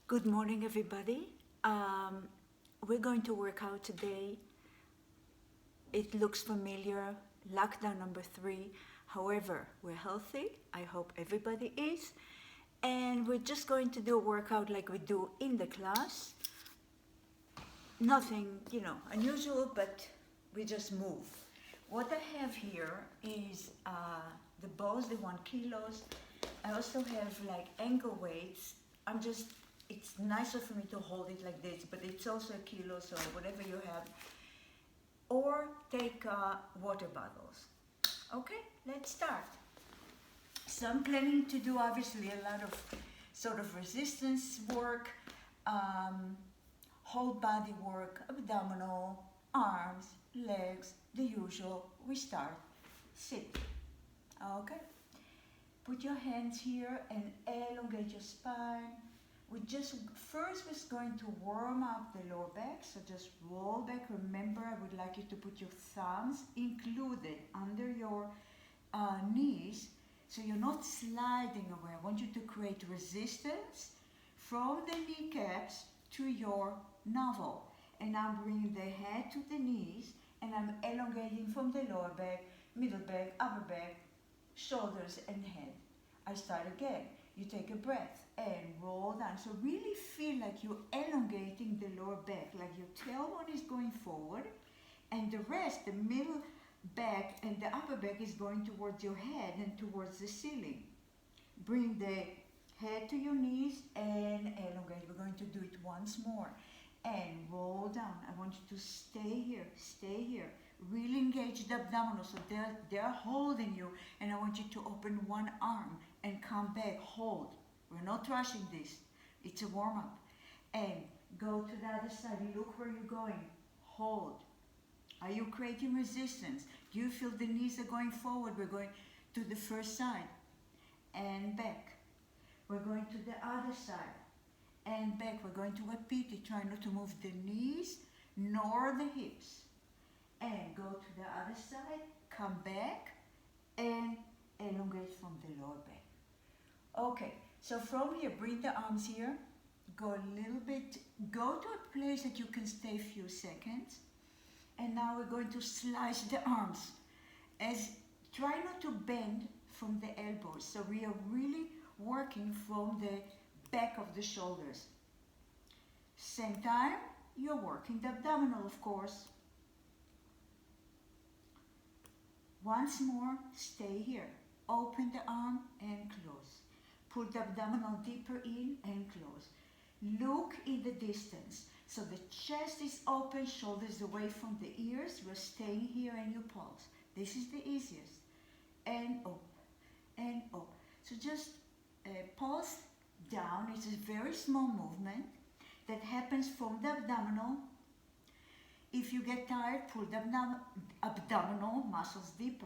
Good morning, everybody. We're going to work out today. It looks familiar, lockdown number 3. However, we're healthy. I hope everybody is. And we're just going to do a workout like we do in the class. Nothing, unusual, but we just move. What I have here is the balls, the 1 kilos. I also have like ankle weights. It's nicer for me to hold it like this, but it's also a kilo, so whatever you have. Or take water bottles. Okay, let's start. So I'm planning to do obviously a lot of sort of resistance work, whole body work, abdominal, arms, legs, the usual. We start. Sit. Okay. Put your hands here and elongate your spine. First we're going to warm up the lower back, so just roll back. Remember, I would like you to put your thumbs included under your knees, so you're not sliding away. I want you to create resistance from the kneecaps to your navel. And I'm bringing the head to the knees, and I'm elongating from the lower back, middle back, upper back, shoulders and head. I start again. You take a breath and roll down. So really feel like you're elongating the lower back, like your tailbone is going forward, and the rest, the middle back and the upper back, is going towards your head and towards the ceiling. Bring the head to your knees and elongate. We're going to do it once more. And roll down. I want you to stay here, stay here. Really engage the abdominals, so they're holding you, and I want you to open one arm and come back, hold. We're not rushing this. It's a warm-up. And go to the other side. Look where you're going. Hold. Are you creating resistance? Do you feel the knees are going forward? We're going to the first side and back. We're going to the other side and back. We're going to repeat it. Try not to move the knees nor the hips. And go to the other side, come back, and elongate from the lower back. Okay, so from here, bring the arms here, go a little bit, go to a place that you can stay a few seconds, and now we're going to slice the arms. Try not to bend from the elbows, so we are really working from the back of the shoulders. Same time, you're working the abdominal, of course. Once more, stay here. Open the arm and close. Pull the abdominal deeper in and close. Look in the distance. So the chest is open, shoulders away from the ears. You're staying here and you pulse. This is the easiest. And up, and up. So just pulse down. It's a very small movement that happens from the abdominal. If you get tired, pull the abdominal muscles deeper.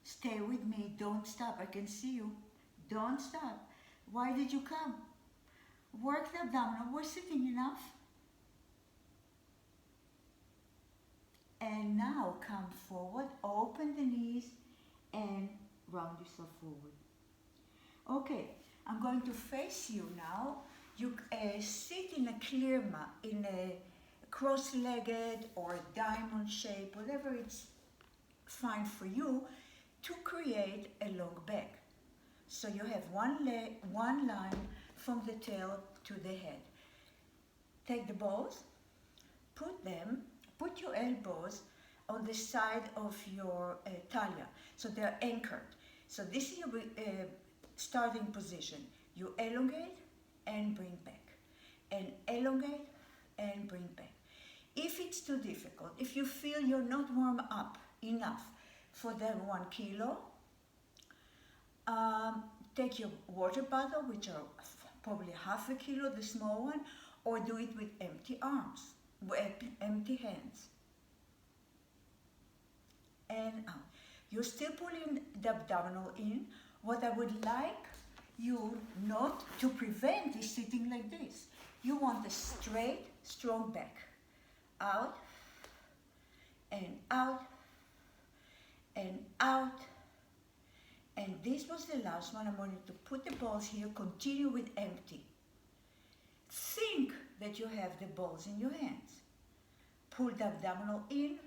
Stay with me, don't stop. I can see you. Don't stop. Why did you come? Work the abdominal. We're sitting enough. And now come forward, open the knees and round yourself forward. Okay, I'm going to face you now. You sit in a clear mat, in a cross-legged or diamond shape, whatever it's fine for you, to create a long back. So you have one line from the tail to the head. Take the balls, put your elbows on the side of your talia, so they're anchored. So this is your starting position. You elongate and bring back, and elongate and bring back. If it's too difficult, if you feel you're not warm up enough for the 1 kilo, take your water bottle, which are probably half a kilo, the small one, or do it with empty arms, with empty hands. And out. You're still pulling the abdominal in. What I would like you not to prevent is sitting like this. You want a straight, strong back. Out, and out, and out, And this was the last one. I'm going to put the balls here, continue with empty. Think that you have the balls in your hands. Pull the abdominal in.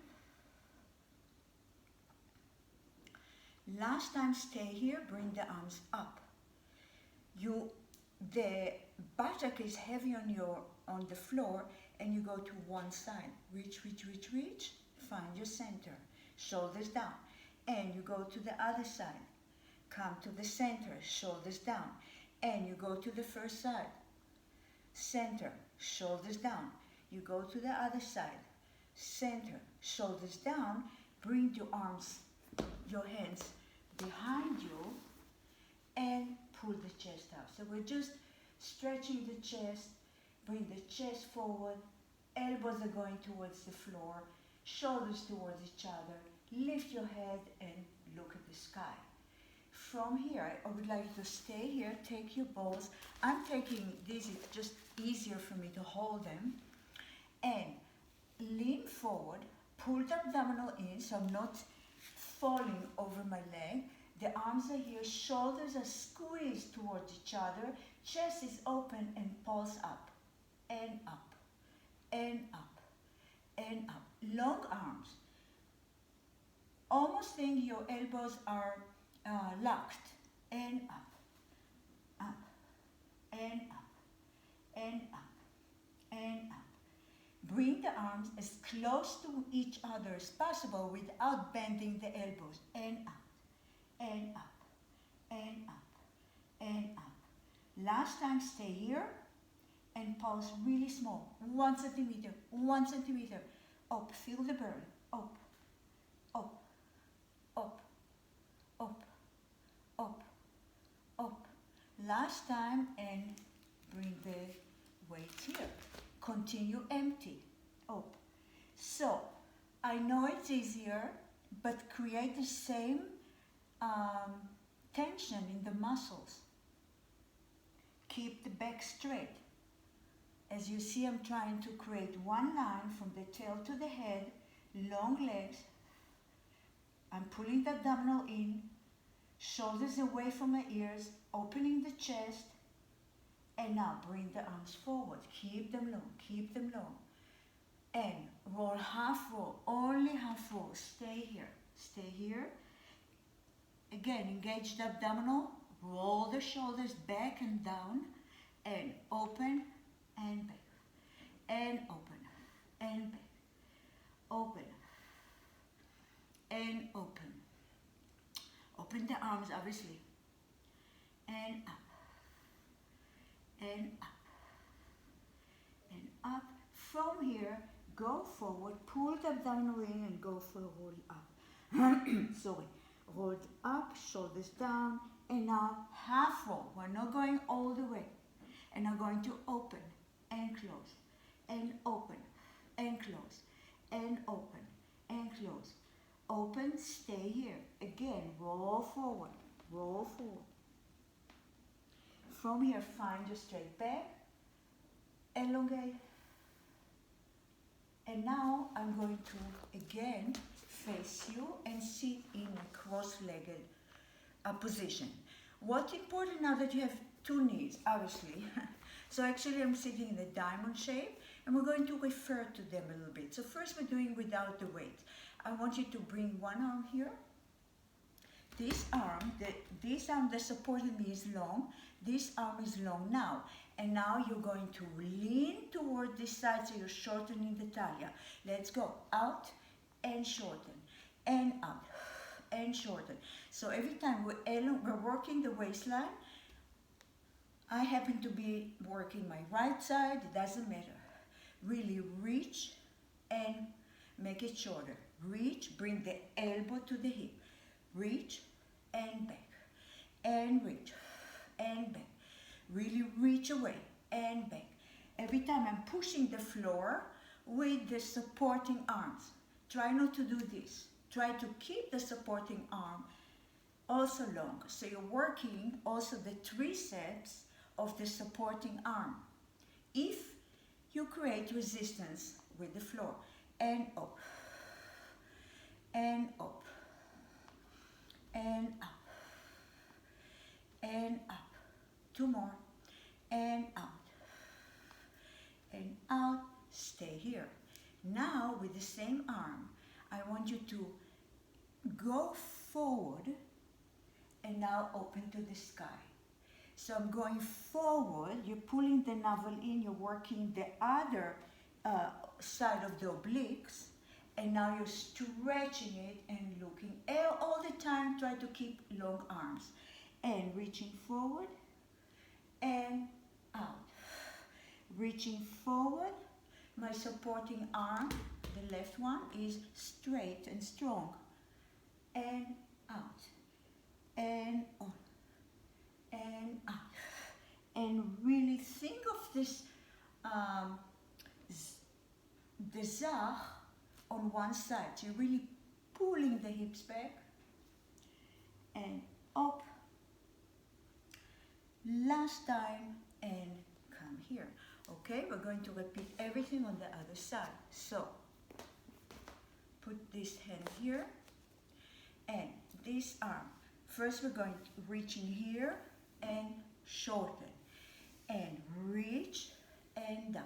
Last time, stay here, bring the arms up. The buttock is heavy on the floor, and you go to one side. Reach, reach, reach, reach. Find your center. Shoulders down. And you go to the other side. Come to the center. Shoulders down. And you go to the first side. Center. Shoulders down. You go to the other side. Center. Shoulders down. Bring your arms, your hands behind you, and pull the chest out. So we're just stretching the chest, bring the chest forward, elbows are going towards the floor, shoulders towards each other, lift your head and look at the sky. From here, I would like you to stay here, take your balls. I'm taking these, it's just easier for me to hold them, and lean forward, pull the abdominal in so I'm not falling over my leg. The arms are here, shoulders are squeezed towards each other, chest is open and pulse up, and up, and up, and up. Long arms. Almost think your elbows are locked, and up, up, and up, and up, and up. Bring the arms as close to each other as possible without bending the elbows, and up, and up, and up, and up. Last time, stay here and pulse really small. 1 centimeter, 1 centimeter. Up, feel the burn. Up, up, up, up, up, up. Last time, and bring the weight here. Continue empty. Up. So, I know it's easier, but create the same tension in the muscles. Keep the back straight. As you see, I'm trying to create one line from the tail to the head, long legs. I'm pulling the abdominal in, shoulders away from my ears, opening the chest, and now bring the arms forward. Keep them long, keep them long. And roll half roll, only half roll. Stay here, stay here. Again, engage the abdominal, roll the shoulders back and down, and open and back, and open, and back, open, and open. Open the arms, obviously, and up, and up, and up. From here, go forward, pull the abdominal in and go for a roll up. Sorry, rolled up, shoulders down, and now half roll. We're not going all the way. And I'm going to open and close, and open, and close, and open, and close. Open, stay here. Again, roll forward, roll forward. From here, find your straight back, elongate. And now I'm going to, again, face you and sit in a cross-legged position. What's important now that you have two knees, obviously. So actually I'm sitting in a diamond shape, and we're going to refer to them a little bit. So first we're doing without the weight. I want you to bring one arm here. This arm, the supported knee is long. This arm is long now. And now you're going to lean toward this side, so you're shortening the talia. Let's go. Out and shorten. And up and shorten. So every time we're working the waistline, I happen to be working my right side, it doesn't matter. Really reach and make it shorter. Reach, bring the elbow to the hip. Reach and back, and reach and back. Really reach away and back. Every time I'm pushing the floor with the supporting arms. Try not to do this. Try to keep the supporting arm also long. So you're working also the triceps of the supporting arm. If you create resistance with the floor, and up, and up, and up, 2 more, and out, stay here. Now with the same arm, I want you to go forward and now open to the sky. So I'm going forward, you're pulling the navel in, you're working the other side of the obliques, and now you're stretching it and looking. All the time, try to keep long arms. And reaching forward and out. Reaching forward, my supporting arm, the left one, is straight and strong. And out. And on. And out. And really think of this, the zag on one side. So you're really pulling the hips back and up. Last time and come here. Okay, we're going to repeat everything on the other side. So put this hand here and this arm. First we're going to reach in here and shorten and reach and down.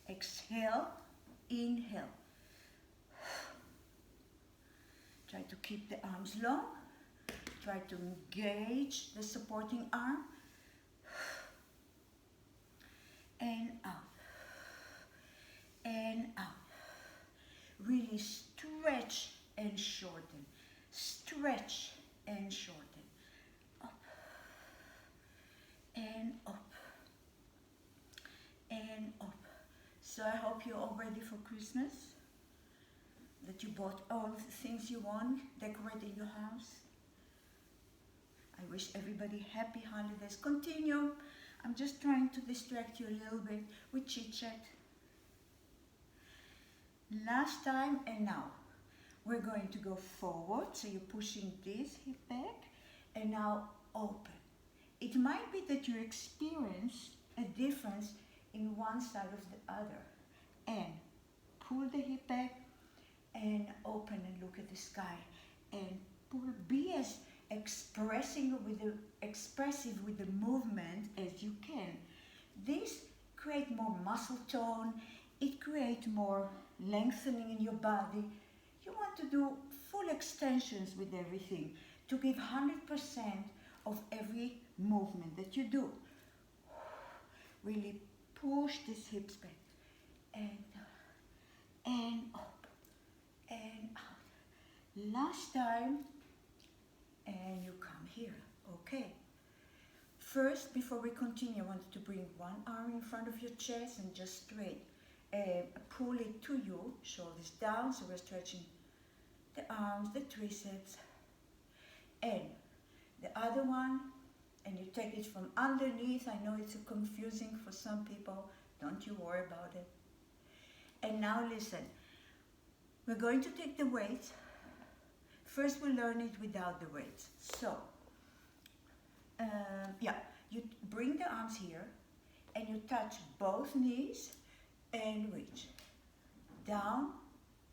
Exhale, inhale. Try to keep the arms long. Try to engage the supporting arm. And out. And out. Really stretch and shorten. Stretch and shorten. Up. And up. And up. So I hope you're all ready for Christmas. That you bought all the things you want, decorating your house. I wish everybody happy holidays. Continue. I'm just trying to distract you a little bit with chit chat. Last time and now. We're going to go forward. So you're pushing this hip back and now open. It might be that you experience a difference in one side of the other. And pull the hip back and open and look at the sky. And pull, be as expressive with the movement as you can. This creates more muscle tone. It creates more lengthening in your body. You want to do full extensions with everything to give 100% of every movement that you do. Really push these hips back and up and out. Last time, and you come here. Okay. First, before we continue, I want to bring one arm in front of your chest and just straight. Pull it to you, shoulders down, so we're stretching the arms, the triceps, and the other one, and you take it from underneath. I know it's confusing for some people. Don't you worry about it. And now listen, we're going to take the weight. First we'll learn it without the weights. So, you bring the arms here and you touch both knees and reach. Down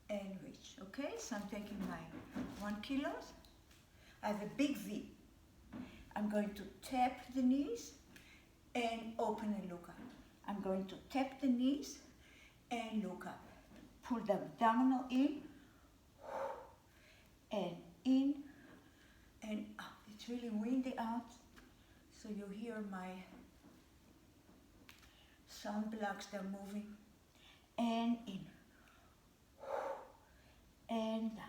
and reach, okay? So I'm taking my 1 kilo. I have a big V. I'm going to tap the knees and open and look up. I'm going to tap the knees and look up. Pull the abdominal in and out. It's really windy out, so you hear my sound blocks, they're moving. And in and down.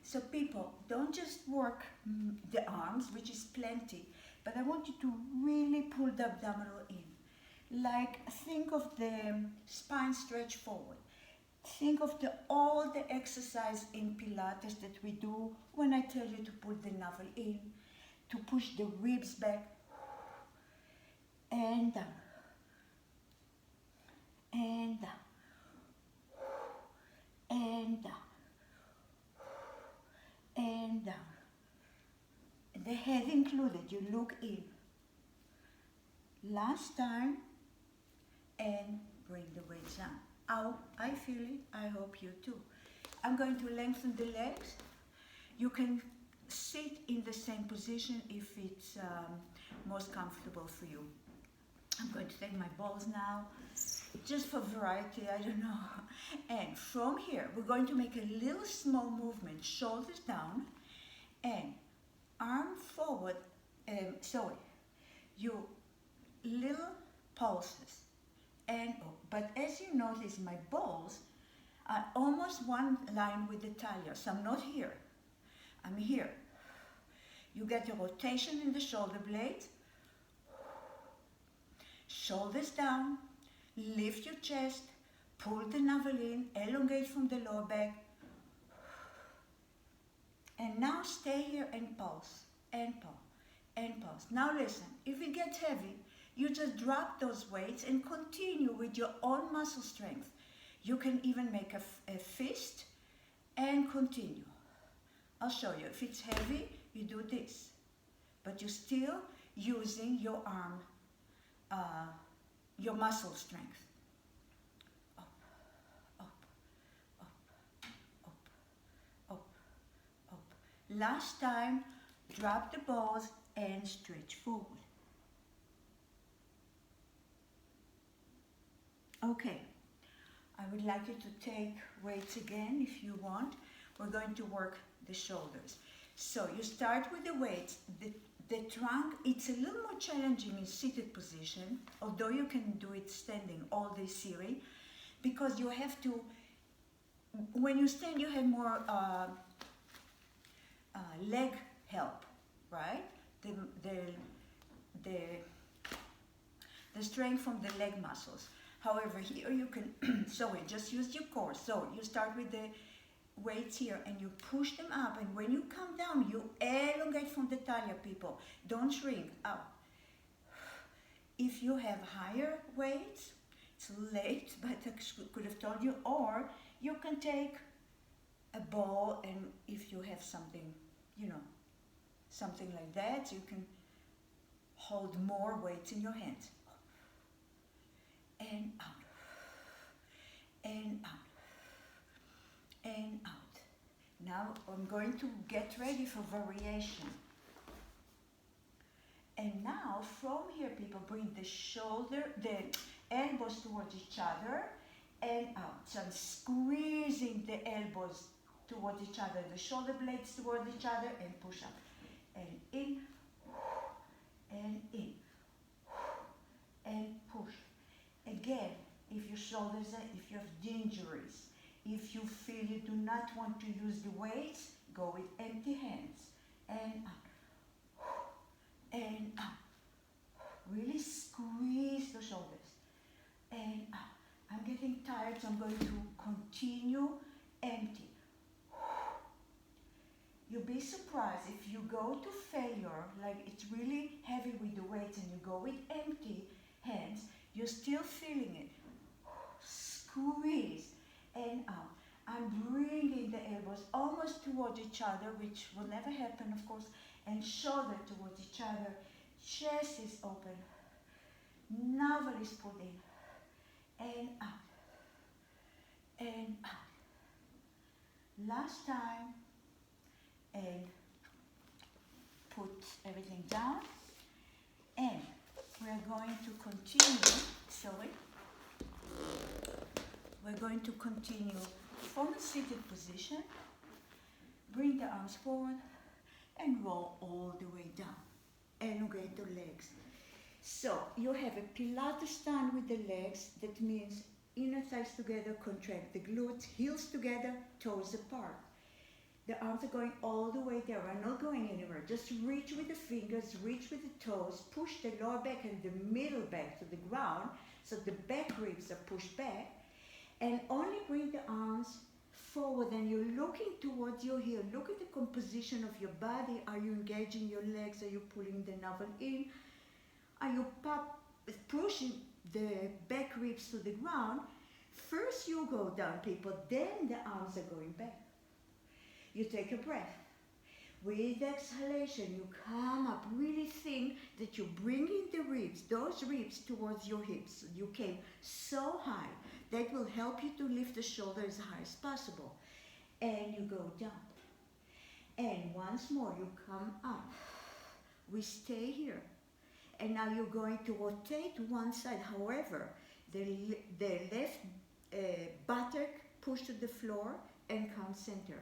So people, don't just work the arms, which is plenty, but I want you to really pull the abdominal in. Like, think of the spine stretch forward. Think of all the exercise in Pilates that we do when I tell you to pull the navel in, to push the ribs back, and down, and down, and down, and down. The head included, you look in. Last time, and bring the weight down. Oh, I feel it, I hope you too. I'm going to lengthen the legs. You can sit in in the same position if it's most comfortable for you. I'm going to take my balls now, just for variety, I don't know. And from here, we're going to make a little small movement, shoulders down, and arm forward, you little pulses, and but as you notice, my balls are almost one line with the talia, so I'm not here, I'm here. You get a rotation in the shoulder blades, shoulders down, lift your chest, pull the navel in, elongate from the lower back, and now stay here and pulse, and pulse, and pulse. Now listen, if it gets heavy, you just drop those weights and continue with your own muscle strength. You can even make a fist and continue. I'll show you. If it's heavy, you do this, but you're still using your arm, your muscle strength. Up, up, up, up, up, up. Last time, drop the balls and stretch forward. Okay, I would like you to take weights again if you want. We're going to work the shoulders. So you start with the weights. The trunk, it's a little more challenging in seated position, although you can do it standing all this series, because you have to, when you stand, you have more leg help, right? The strength from the leg muscles. However, here you can, just use your core. So you start with the weights here and you push them up, and when you come down, you elongate from the talia, people. Don't shrink up. If you have higher weights, it's late, but I could have told you, or you can take a ball, and if you have something, something like that, you can hold more weights in your hands. And out, and out, and out. Now I'm going to get ready for variation. And now from here, people, bring the elbows towards each other and out. So I'm squeezing the elbows towards each other, the shoulder blades towards each other, and push up. And in, and in, and push. Again, if your shoulders if you have injuries, if you feel you do not want to use the weights, go with empty hands. And up. And up. Really squeeze the shoulders. And up. I'm getting tired, so I'm going to continue empty. You'll be surprised if you go to failure, like it's really heavy with the weights, and you go with empty hands, you're still feeling it. Squeeze and out. I'm bringing the elbows almost towards each other, which will never happen, of course, and shoulder towards each other. Chest is open. Navel is put in. And out. And out. Last time. And put everything down. And we're going to continue, we're going to continue from a seated position, bring the arms forward, and roll all the way down. Elongate the legs. So you have a Pilates stand with the legs. That means inner thighs together, contract the glutes, heels together, toes apart. The arms are going all the way there. We're not going anywhere. Just reach with the fingers, reach with the toes, push the lower back and the middle back to the ground, so the back ribs are pushed back, and only bring the arms forward, and you're looking towards your heel. Look at the composition of your body. Are you engaging your legs? Are you pulling the navel in? Are you pushing the back ribs to the ground? First you go down, people, then the arms are going back. You take a breath. With exhalation, you come up. Really think that you're bringing the ribs, those ribs, towards your hips. You came so high. That will help you to lift the shoulder as high as possible. And you go down. And once more, you come up. We stay here. And now you're going to rotate one side. However, the left buttock push to the floor and come center.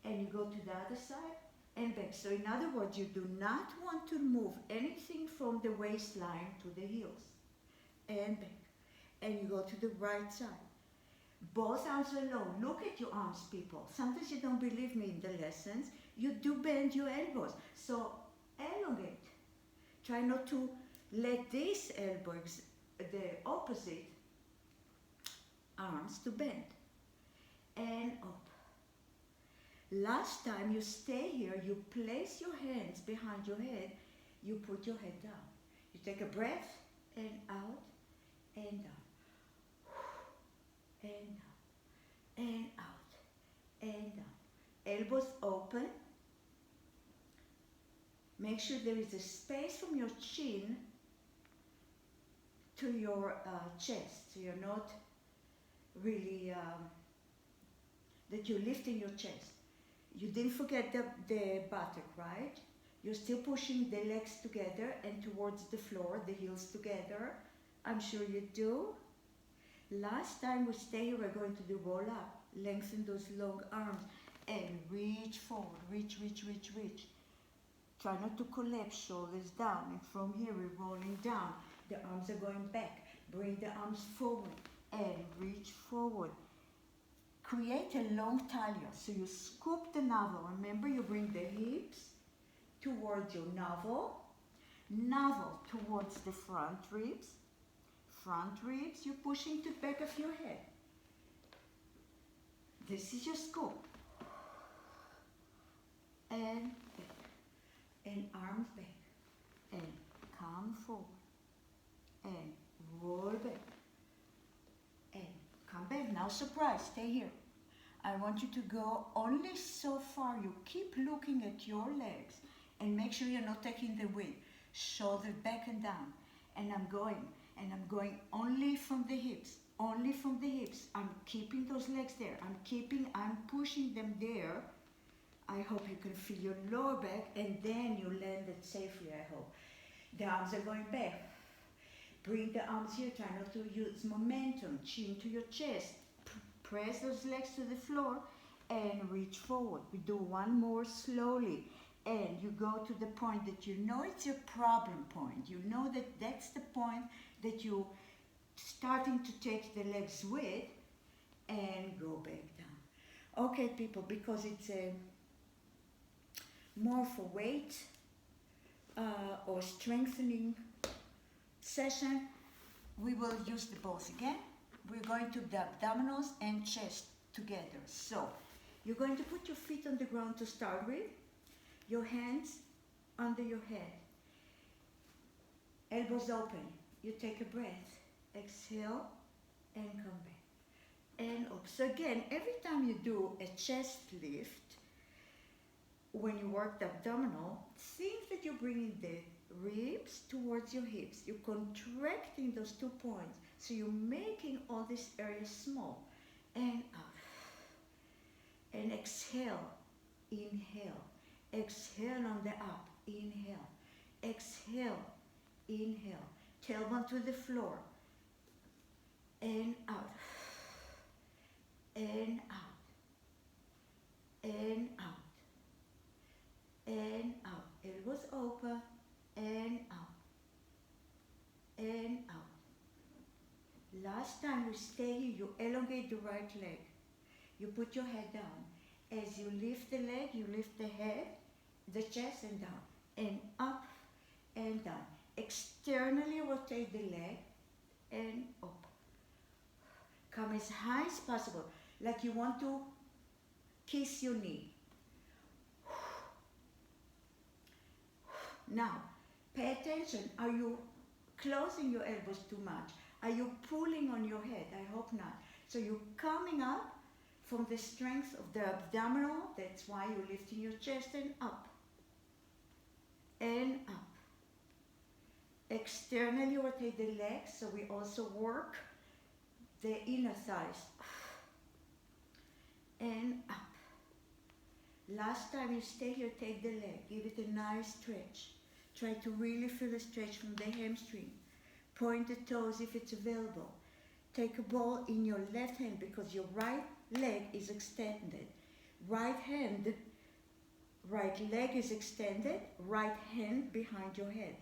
And you go to the other side and back. So in other words, you do not want to move anything from the waistline to the heels. And back. And you go to the right side. Both arms are long. Look at your arms, people. Sometimes you don't believe me in the lessons. You do bend your elbows. So elongate. Try not to let these elbows, the opposite arms, to bend. And up. Last time you stay here, you place your hands behind your head, you put your head down. You take a breath, and out, and down. And down, and out, and down. Elbows open. Make sure there is a space from your chin to your chest. So you're not really, that you're lifting your chest. You didn't forget the buttock, right? You're still pushing the legs together and towards the floor, the heels together. I'm sure you do. Last time we stay here, we're going to do roll up. Lengthen those long arms and reach forward. Reach, reach, reach, reach. Try not to collapse, shoulders down. And from here, we're rolling down. The arms are going back. Bring the arms forward and reach forward. Create a long talia. So you scoop the navel. Remember, you bring the hips towards your navel. Navel towards the front ribs. Front ribs, you're pushing to the back of your head. This is your scoop. And back. And arms back. And come forward. And roll back. And come back. Now surprise, stay here. I want you to go only so far. You keep looking at your legs and make sure you're not taking the weight. Shoulder back and down. And I'm going. And I'm going only from the hips. Only from the hips. I'm keeping those legs there. I'm pushing them there. I hope you can feel your lower back and then you landed safely, I hope. The arms are going back. Bring the arms here. Try not to use momentum. Chin to your chest. Press those legs to the floor and reach forward. We do one more slowly. And you go to the point that you know it's your problem point. You know that that's the point that you're starting to take the legs with and go back down. Okay, people, because it's a more for weight or strengthening session, we will use the both again. We're going to the abdominals and chest together. So you're going to put your feet on the ground to start with, your hands under your head, elbows open. You take a breath, exhale, and come back. And up. So again, every time you do a chest lift, when you work the abdominal, think that you're bringing the ribs towards your hips. You're contracting those 2 points. So you're making all this area small. And up. And exhale, inhale. Exhale on the up, inhale. Exhale, inhale. Tailbone to the floor. And out. And out. And out. And out. Elbows open. And out. And out. Last time we stay here, you elongate the right leg. You put your head down. As you lift the leg, you lift the head, the chest, and down. And up and down. Externally rotate the leg and up. Come as high as possible, like you want to kiss your knee. Now, pay attention. Are you closing your elbows too much? Are you pulling on your head? I hope not. So you're coming up from the strength of the abdominal. That's why you're lifting your chest and up. And up. Externally rotate the legs, so we also work the inner thighs. And up. Last time you stay here, take the leg, give it a nice stretch. Try to really feel the stretch from the hamstring. Point the toes if it's available. Take a ball in your left hand because your right leg is extended. Right leg is extended, right hand behind your head.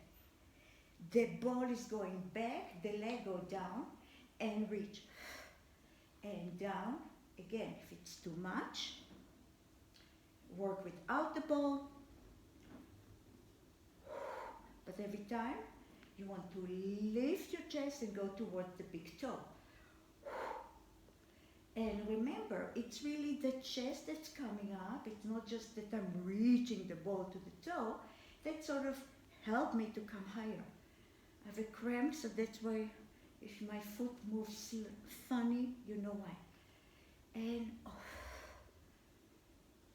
The ball is going back, the leg go down and reach. And down, again, if it's too much, work without the ball. But every time, you want to lift your chest and go towards the big toe. And remember, it's really the chest that's coming up. It's not just that I'm reaching the ball to the toe. That sort of helped me to come higher. I have a cramp, so that's why if my foot moves funny, you know why. And off.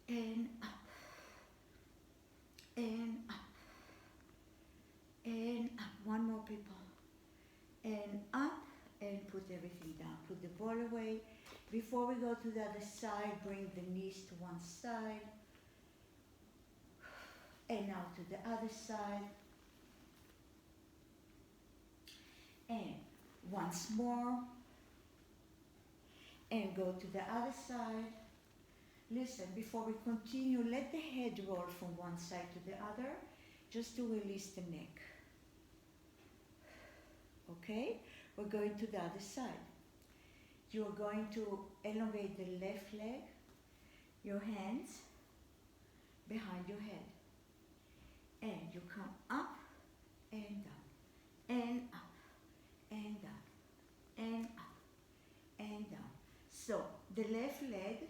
And up. And up. And up. One more, people. And up. And put everything down. Put the ball away. Before we go to the other side, bring the knees to one side. And now to the other side. And once more. And go to the other side. Listen, before we continue, let the head roll from one side to the other, just to release the neck. Okay? We're going to the other side. You're going to elongate the left leg, your hands behind your head. And you come up and down, and up, and down, and up, and down. So, the left leg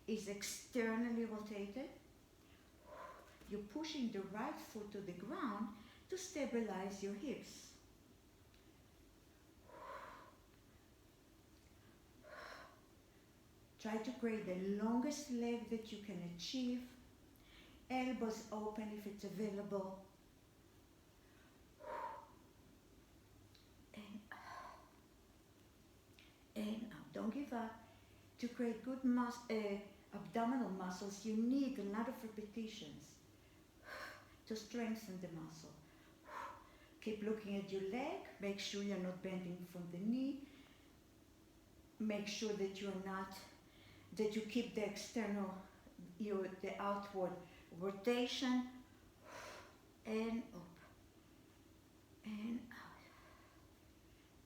is externally rotated. You're pushing the right foot to the ground to stabilize your hips. Try to create the longest leg that you can achieve. Elbows open if it's available. And up. Don't give up. To create good abdominal muscles, you need a lot of repetitions to strengthen the muscle. Keep looking at your leg. Make sure you're not bending from the knee. Make sure that you keep the the outward rotation. And up. And out.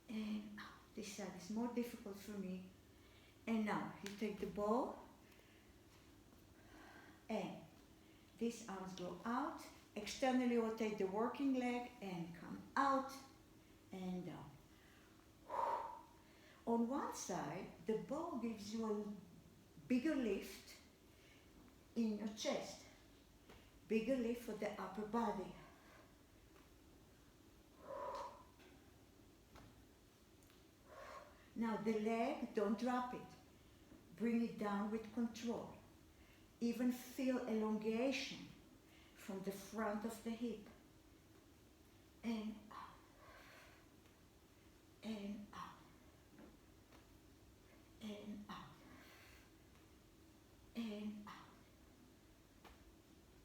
And out. This side is more difficult for me. And now, you take the ball, and these arms go out, externally rotate the working leg, and come out and down. On one side, the ball gives you a bigger lift in your chest, bigger lift for the upper body. Now the leg, don't drop it. Bring it down with control. Even feel elongation from the front of the hip. And up. And up. And up. And out.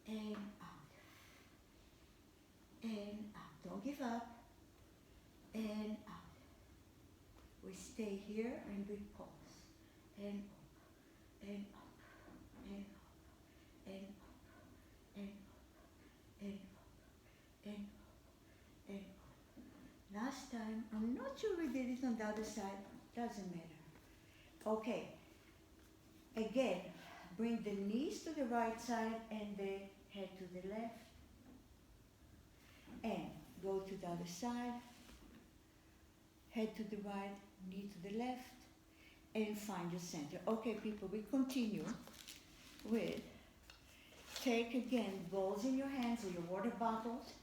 And out. And out. Don't give up. And out. We stay here and we pause. And up, and up, and up, and up, and up, and up, and up, and up. Last time, I'm not sure we did it on the other side. Doesn't matter. Okay. Again, bring the knees to the right side and the head to the left. And go to the other side. Head to the right, knee to the left. And find your center. Okay, people, we continue with, take again balls in your hands or your water bottles.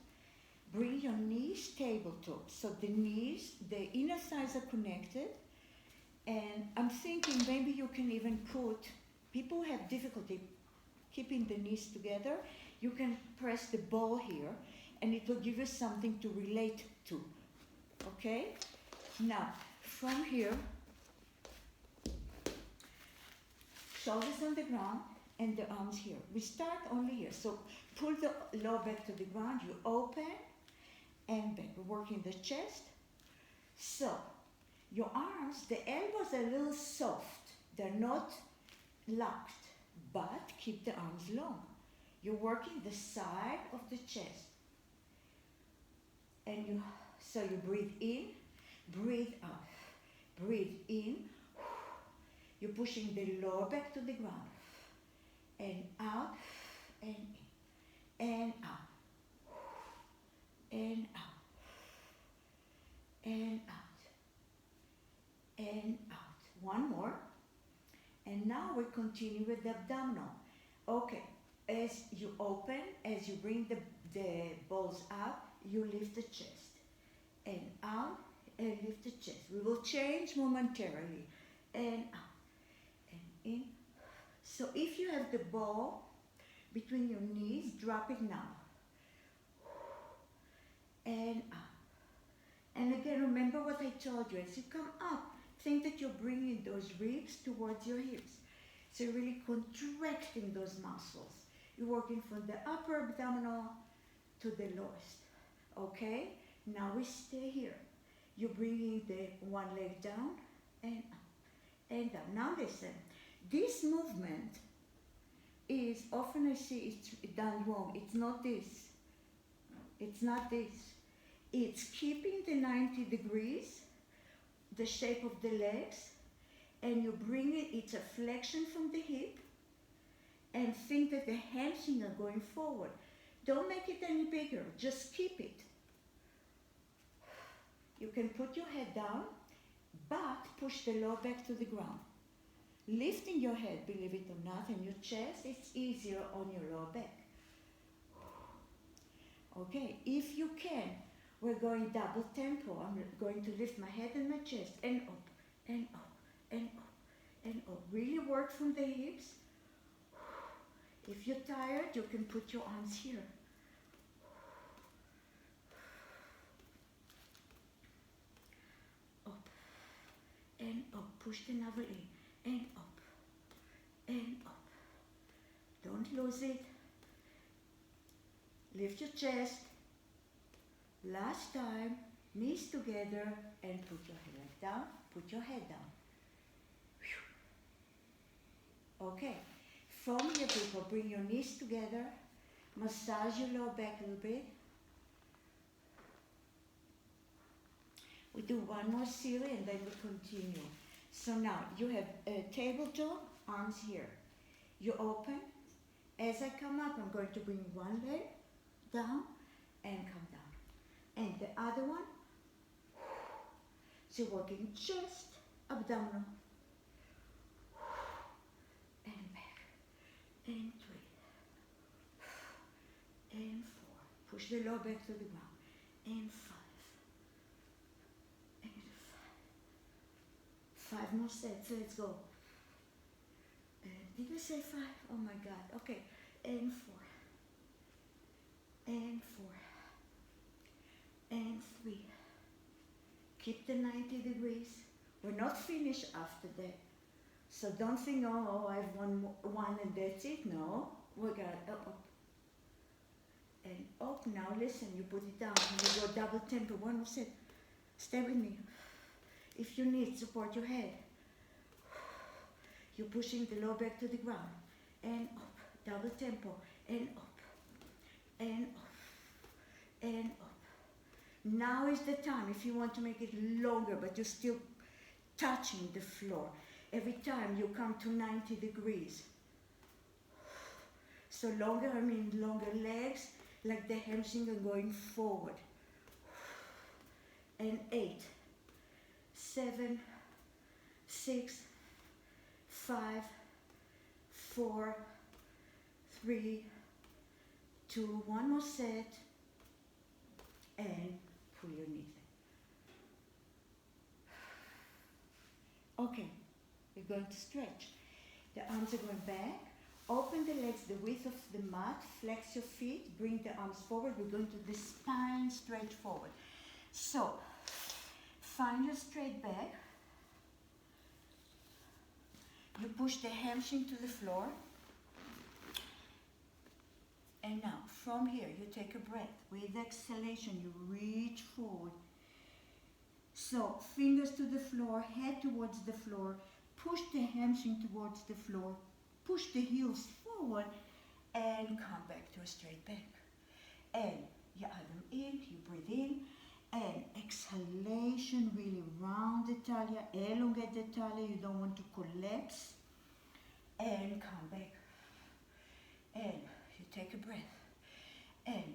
Bring your knees tabletop. So the knees, the inner thighs are connected. And I'm thinking maybe you can even put, people who have difficulty keeping the knees together, you can press the ball here and it will give you something to relate to. Okay? Now, from here, shoulders on the ground, and the arms here. We start only here. So pull the lower back to the ground, you open and back. We're working the chest. So your arms, the elbows are a little soft. They're not locked, but keep the arms long. You're working the side of the chest. And so you breathe in, breathe out, breathe in. You're pushing the lower back to the ground. And out, and in, and out, and out, and out, and out. One more. And now we continue with the abdominal. Okay, as you open, as you bring the balls out, you lift the chest. And out, and lift the chest. We will change momentarily. And out, and in. So if you have the ball between your knees, drop it now. And up. And again, remember what I told you. As you come up, think that you're bringing those ribs towards your hips. So you're really contracting those muscles. You're working from the upper abdominal to the lowest. Okay? Now we stay here. You're bringing the one leg down and up and down. Now listen. This movement is, often I see it's done wrong. It's not this. It's not this. It's keeping the 90 degrees, the shape of the legs, and you bring it, it's a flexion from the hip, and think that the hamstrings are going forward. Don't make it any bigger, just keep it. You can put your head down, but push the lower back to the ground. Lifting your head, believe it or not, and your chest, it's easier on your lower back. Okay, if you can, we're going double tempo. I'm going to lift my head and my chest, and up, and up, and up, and up. Really work from the hips. If you're tired, you can put your arms here. Up, and up. Push the navel in, and up, and up. Don't lose it. Lift your chest. Last time, knees together, and put your head down, put your head down. Okay, from here people, bring your knees together, massage your lower back a little bit. We do one more series and then we continue. So now, you have a tabletop, arms here. You open. As I come up, I'm going to bring one leg down and come down. And the other one, so working chest, abdominal, and back, and 3, and 4. Push the lower back to the ground, and 5, and 5. 5 more sets, let's go. Did I say 5? Oh my God, okay, and 4, and 4. And 3. Keep the 90 degrees. We're not finished after that. So don't think, oh, I have one and that's it. No, we got up. And up. Now listen, you put it down and you go double tempo. One more set. Stay with me. If you need, support your head. You're pushing the lower back to the ground. And up. Double tempo. And up. And up. And up. Now is the time, if you want to make it longer, but you're still touching the floor. Every time you come to 90 degrees. So longer, I mean longer legs, like the hamstring are going forward. And 8, 7, 6, 5, 4, 3, 2, one more set. And pull your knees in. Okay, we're going to stretch. The arms are going back. Open the legs the width of the mat. Flex your feet. Bring the arms forward. We're going to the spine stretch forward. So, find your straight back. You push the hamstring to the floor. And now, from here, you take a breath. With exhalation, you reach forward. So, fingers to the floor, head towards the floor, push the hamstring towards the floor, push the heels forward, and come back to a straight back. And you add them in, you breathe in, and exhalation, really round the talia, elongate the talia, you don't want to collapse, and come back. And you take a breath, and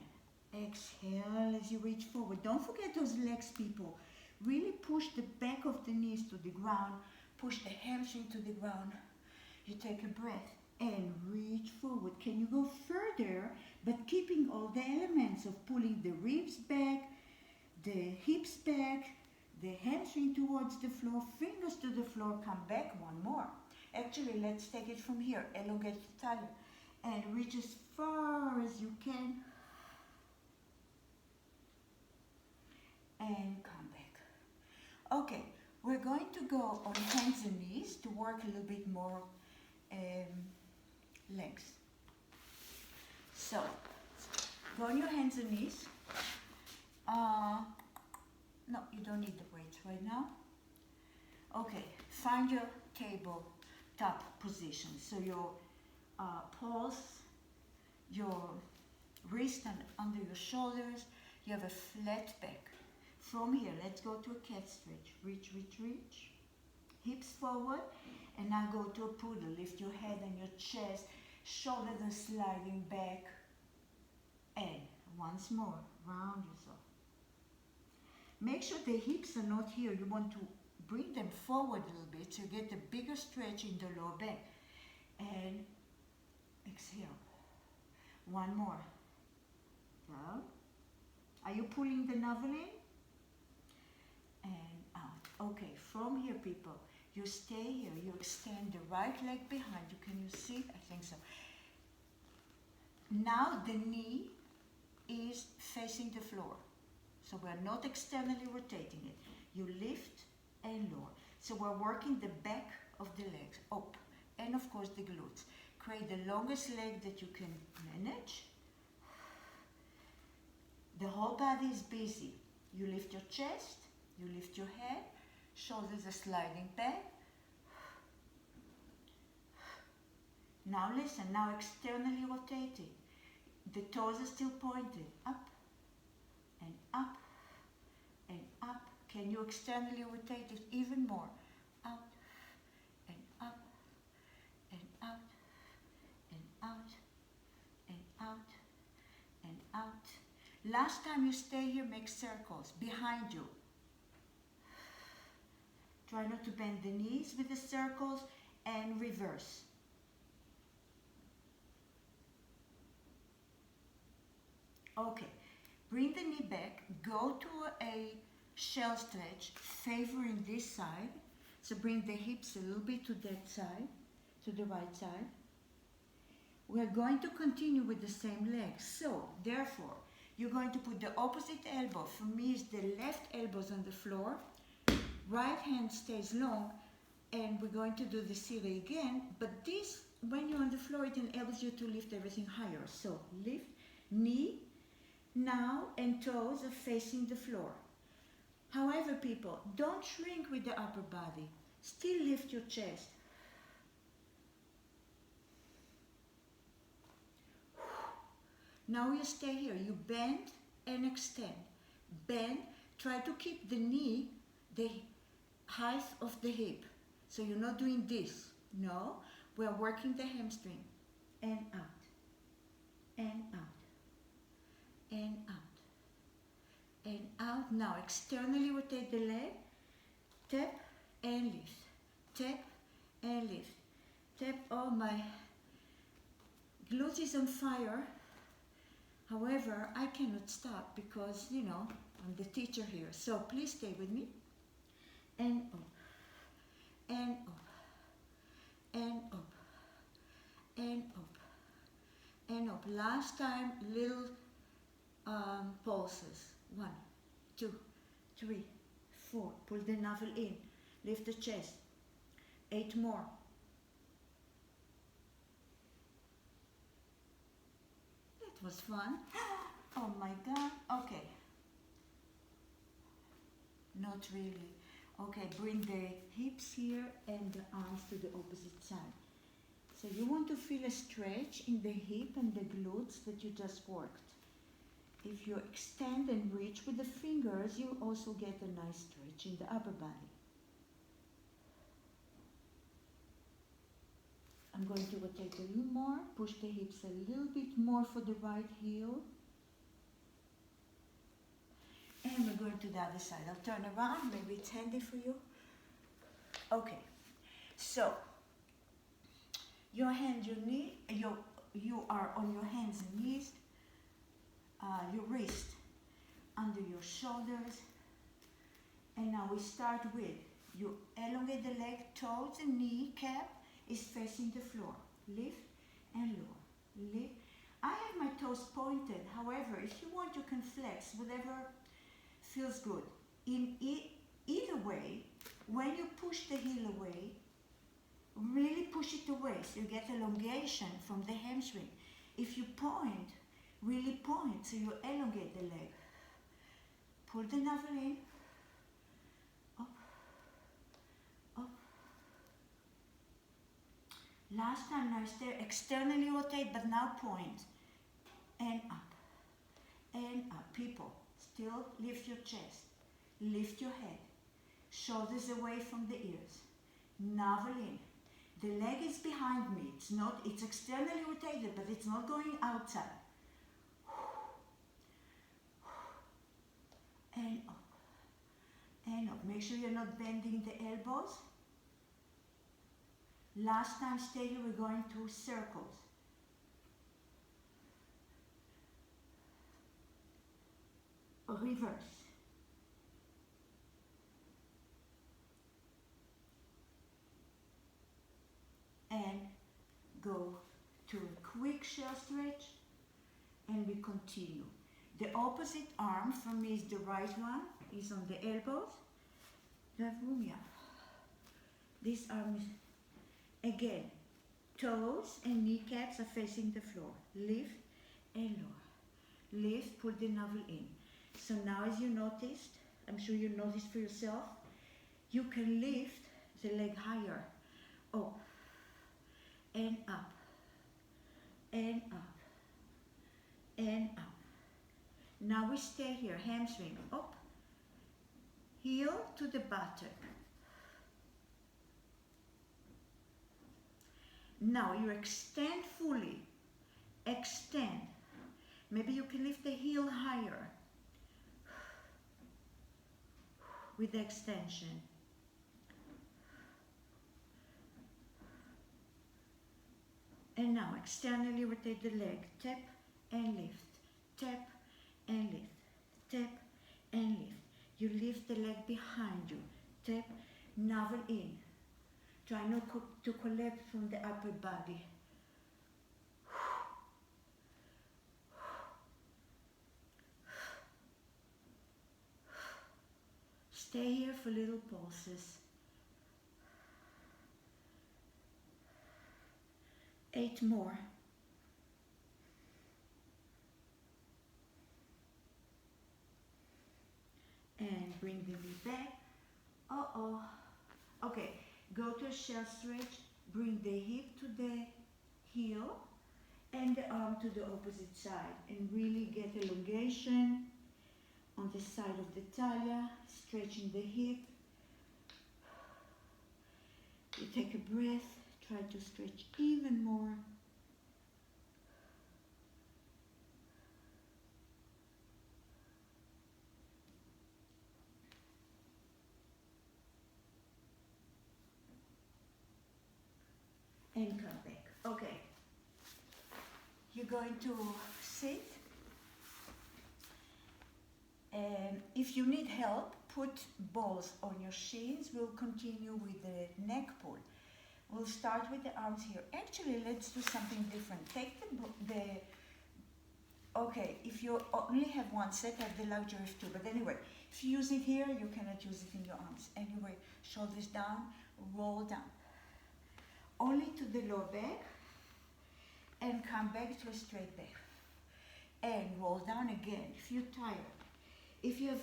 exhale as you reach forward. Don't forget those legs, people. Really push the back of the knees to the ground, push the hamstring to the ground. You take a breath and reach forward. Can you go further, but keeping all the elements of pulling the ribs back, the hips back, the hamstring towards the floor, fingers to the floor, come back, one more. Actually, let's take it from here. Elongate the talia and reach as far as you can and come back. Okay, we're going to go on hands and knees to work a little bit more legs. So, go on your hands and knees. No, you don't need the weights right now. Okay, find your table top position. So your paws, your wrist and under your shoulders, you have a flat back. From here, let's go to a cat stretch. Reach, reach, reach. Hips forward. And now go to a poodle. Lift your head and your chest. Shoulders are sliding back. And once more, round yourself. Make sure the hips are not here. You want to bring them forward a little bit so you get a bigger stretch in the lower back. And exhale. One more. Down. Are you pulling the navel in? And out. Okay, from here, people, you stay here. You extend the right leg behind you. Can you see? I think so. Now the knee is facing the floor. So we're not externally rotating it. You lift and lower. So we're working the back of the legs up. And of course the glutes. Create the longest leg that you can manage. The whole body is busy. You lift your chest. You lift your head, shoulders are sliding back. Now listen, now externally rotating. The toes are still pointed, up and up and up. Can you externally rotate it even more? Out and up and out and out and out and out. Last time you stay here, make circles behind you. Try not to bend the knees with the circles and reverse. Okay, bring the knee back, go to a shell stretch, favoring this side. So bring the hips a little bit to that side, to the right side. We're going to continue with the same leg. So, therefore, you're going to put the opposite elbow. For me, it's the left elbow's on the floor. Right hand stays long, and we're going to do the siri again, but this, when you're on the floor, it enables you to lift everything higher. So lift, knee, now, and toes are facing the floor. However, people, don't shrink with the upper body. Still lift your chest. Now you stay here. You bend and extend. Bend, try to keep the knee, the height of the hip. So you're not doing this. No, we're working the hamstring. And out. And out. And out. And out. Now externally rotate the leg. Tap and lift. Tap and lift. Tap. Oh, my glutes is on fire. However, I cannot stop because, you know, I'm the teacher here. So please stay with me. And up, and up, and up, and up, and up. Last time, little pulses. 1, 2, 3, 4. Pull the navel in. Lift the chest. 8 more. That was fun. Oh my God. Okay. Not really. Okay, bring the hips here and the arms to the opposite side. So you want to feel a stretch in the hip and the glutes that you just worked. If you extend and reach with the fingers, you also get a nice stretch in the upper body. I'm going to rotate a little more, push the hips a little bit more for the right heel. And we're going to the other side. I'll turn around, maybe it's handy for you. Okay, so your hand, your knee, you are on your hands and knees, your wrist under your shoulders. And now we start with, you elongate the leg, toes and kneecap is facing the floor. Lift and lower, lift. I have my toes pointed. However, if you want, you can flex, whatever feels good. In either way, when you push the heel away, really push it away so you get elongation from the hamstring. If you point, really point so you elongate the leg. Pull the navel in, up, up. Last time, now stay externally rotate, but now point, and up, and up. People, still lift your chest, lift your head, shoulders away from the ears, navel in. The leg is behind me, it's externally rotated, but it's not going outside. And up, and up. Make sure you're not bending the elbows. Last time, stay here, we're going to circles. Reverse. And go to a quick shell stretch, and we continue. The opposite arm from me is the right one, is on the elbows. Do you have room? Yeah. This arm is, again, toes and kneecaps are facing the floor. Lift and lower. Lift, pull the navel in. So now as you noticed, I'm sure you noticed for yourself, you can lift the leg higher. Up and up and up and up. Now we stay here, hamstring up, heel to the buttock. Now you extend fully, extend. Maybe you can lift the heel higher with the extension. And now externally rotate the leg, tap and lift, tap and lift, tap and lift. You lift the leg behind you, tap, navel in. Try not to collapse from the upper body. Stay here for little pulses. 8 more. And bring the knee back. Okay, go to a shell stretch. Bring the hip to the heel and the arm to the opposite side. And really get elongation on the side of the talia, stretching the hip. You take a breath. Try to stretch even more. And come back. Okay. You're going to sit. And if you need help, put balls on your shins. We'll continue with the neck pull. We'll start with the arms here. Actually, let's do something different. Take okay, if you only have one set, have the luxury of 2. But anyway, if you use it here, you cannot use it in your arms. Anyway, shoulders down, roll down. Only to the lower back, and come back to a straight back. and roll down again. If you're tired, if you have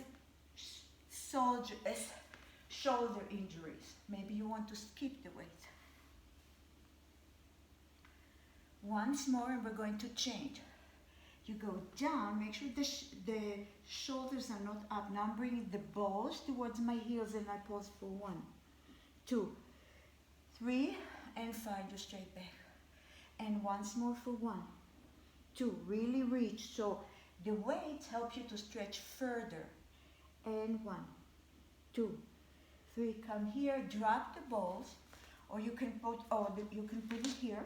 shoulder injuries, maybe you want to skip the weight. Once more, and we're going to change. You go down, make sure the shoulders are not up. Now I'm bringing the balls towards my heels and I pause for 1, 2, 3, and find your straight back. And once more for 1, 2, really reach. So the weights help you to stretch further. And 1, 2, 3, come here, drop the balls, or you can put, you can put it here.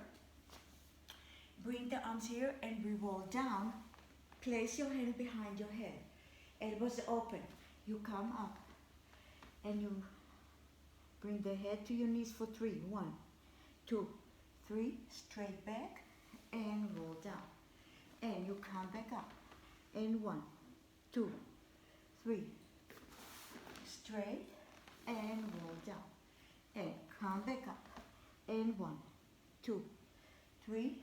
Bring the arms here and we roll down. Place your hand behind your head. Elbows open. You come up and you bring the head to your knees for 3. 1, 2, 3. Straight back and roll down. And you come back up. And 1, 2, 3. Straight and roll down. And come back up. And 1, 2, 3.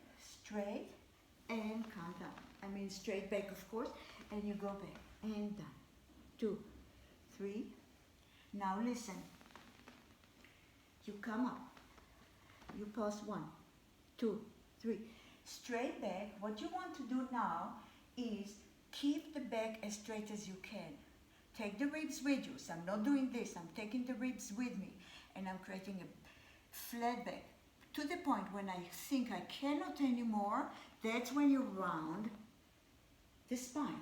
Straight and come down. I mean straight back, of course, and you go back and down. 2, 3. Now listen. You come up. You pause 1, 2, 3. Straight back. What you want to do now is keep the back as straight as you can. Take the ribs with you. So I'm not doing this. I'm taking the ribs with me and I'm creating a flat back. To the point when I think I cannot anymore, that's when you round the spine.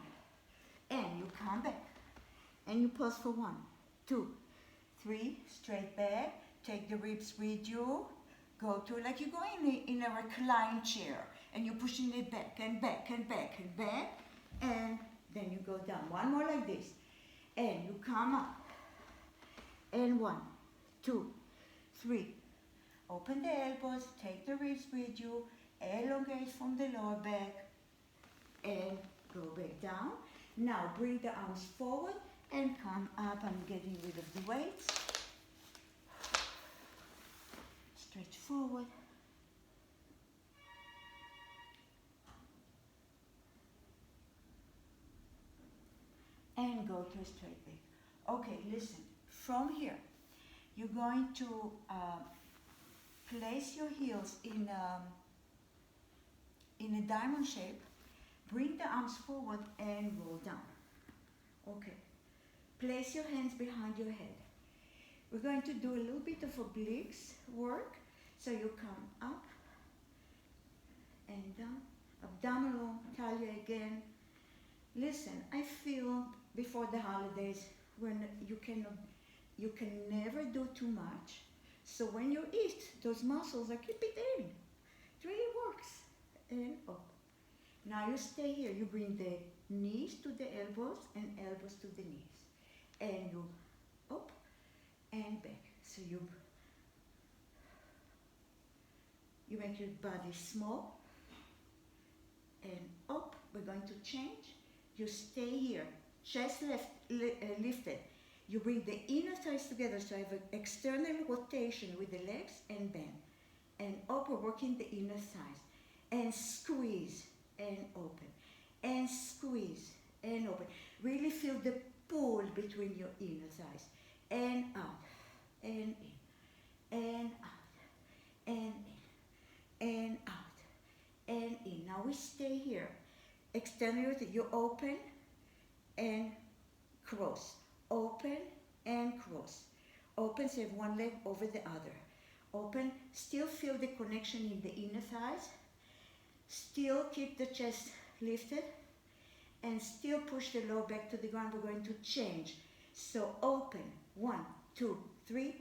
And you come back. And you pause for 1, 2, 3, straight back. Take the ribs with you. Go to, like you're going in a recline chair. And you're pushing it back and back and back and back. And then you go down. One more like this. And you come up. And 1, 2, 3. Open the elbows, take the ribs with you, elongate from the lower back, and go back down. Now bring the arms forward and come up. I'm getting rid of the weights. Stretch forward. And go to a straight back. Okay, listen, from here, you're going to place your heels in a diamond shape, bring the arms forward and roll down. Okay. Place your hands behind your head. We're going to do a little bit of obliques work. So you come up and down, abdominal, talia again. Listen, I feel before the holidays when you can never do too much. So when you eat, those muscles, I keep it in. It really works. And up. Now you stay here. You bring the knees to the elbows and elbows to the knees. And you up and back. So you make your body small and up. We're going to change. You stay here. Chest lifted. You bring the inner thighs together, so I have an external rotation with the legs and bend. And up, we're working the inner thighs. And squeeze and open. And squeeze and open. Really feel the pull between your inner thighs. And out. And in. And out. And in. And out. And in. Now we stay here. External rotation. You open and cross. Open and cross. Open, so you have one leg over the other. Open, still feel the connection in the inner thighs. Still keep the chest lifted. And still push the lower back to the ground. We're going to change. So open, 1, 2, 3.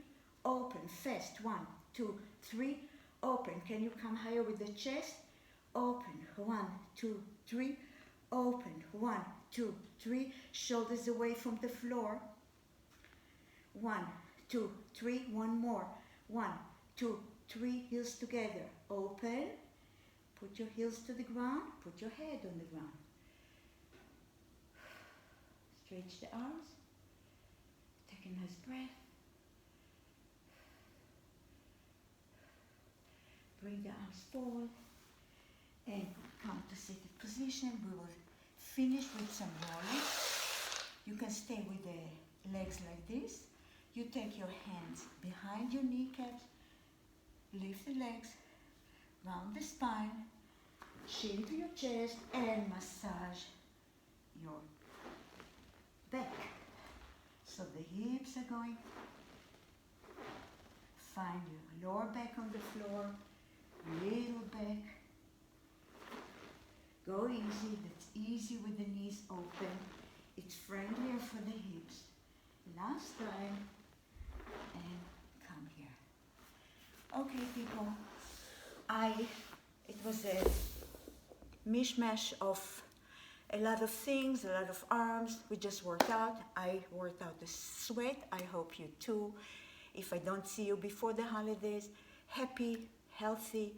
Open, fast, 1, 2, 3. Open, can you come higher with the chest? Open, 1, 2, 3. Open, 1, 2, 3. Shoulders away from the floor. 1, 2, 3. One more. 1, 2, 3. Heels together. Open. Put your heels to the ground. Put your head on the ground. Stretch the arms. Take a nice breath. Bring the arms forward. And come to seated position. We will finish with some rolling. You can stay with the legs like this. You take your hands behind your kneecaps, lift the legs, round the spine, chin to your chest, and massage your back. So the hips are going. Find your lower back on the floor, little back. Go easy, that's easy with the knees open. It's friendlier for the hips. Last time, and come here. Okay, people, it was a mishmash of a lot of things, a lot of arms. We just worked out. I worked out the sweat. I hope you too. If I don't see you before the holidays, happy, healthy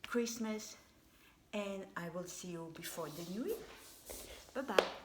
Christmas, and I will see you before the New Year. Bye-bye.